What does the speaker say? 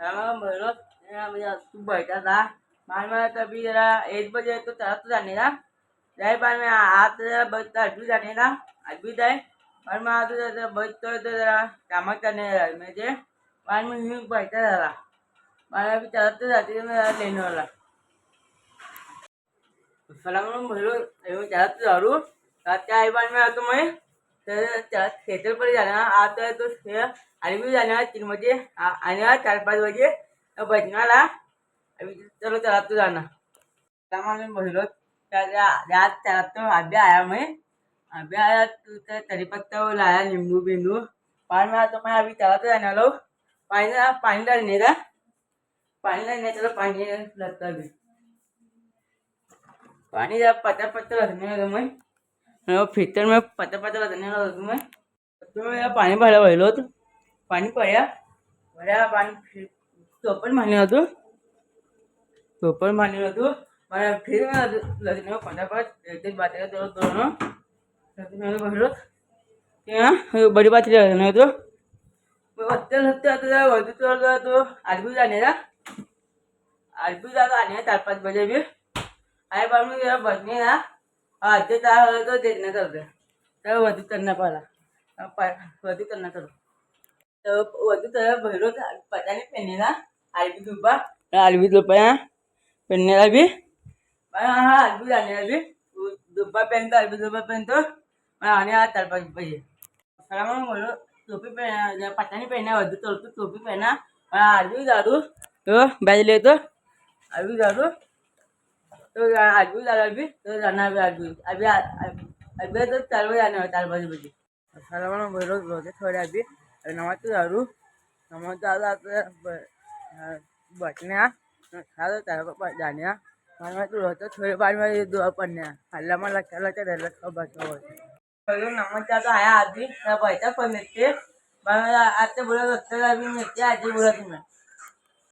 भरलो तू बैठा था बाद में तभी जरा 1 बजे तो तरह तो जाने था जाए बाद में आज जरा बचता आज भी जाने था आज भी जाए और मैं आज जरा बचता तो जरा काम करने में जे बाद में यूं बैठा था बाद में अभी तरह तो जाती है मैं लेने वाला सलाम भरलो तरह तो जरूर रात आई बाद में आता मैं तर थिएटर पर जाना आता है तो आणि भी जाना 3 बजे आणि 4-5 बजे बजनाला अभी चलो चला तो जाना सामान भरलो आज चला तो अभी आया मैं अभी आया तू तरी पत्ता वो लाया नींबू बिंदु पानी में तो मैं अभी चला तो जाना लो पानी पानी डालने का पानी डालने चलो पानी लगता अभी पानी जब पता पत्ता लगने लगा मैं फिल्टर में पता पता लगने लगा मैं तो मैं पानी भरा भरलो तो पाणी पड्या पड्या पाणी चोपण पाणी होतं चोपण पाणी होतं मला फिर लग्न फटाफट एक बाटल्या दोन लग्न भरलो ते बडी बाटली लग्न होतं हत्या हत्या आता वरती चढ तो आरबी जाणे ना आरबी जागा आणि 4-5 बजे भी आई बाबू जरा बसणे ना आते तर तो देखणे चालतं तर वरती चढणं पाहिला वरती चढणं चालू तो वधू तर भैरो पता नहीं पहने ना अलवी दुब्बा पहनने भी हाँ अलवी जाने भी दुब्बा पहनता अलवी दुब्बा पहनतो आने 4-5 बजे सलाम बोलो टोपी पहना पता नहीं पहना वधू चलतो टोपी पहना अलवी दारू तो बैज ले तो अलवी दारू तो अलवी दारू भी तो जाना भी अलवी अभी अभी तो 4 बजे 4 बजे बोलो रोजे थोड़े अभी नमस्ते दारू नमस्ते दारू बटण्या खालं त्याला जाण्या मला तू होतं थोडे बार मध्ये पडण्या हल्ला मला त्याला त्या धरला खबर नमस्ते आता आहे आधी त्या बैठा पण येते आता बोलत होतं मी येते आजी बोलत तुम्ही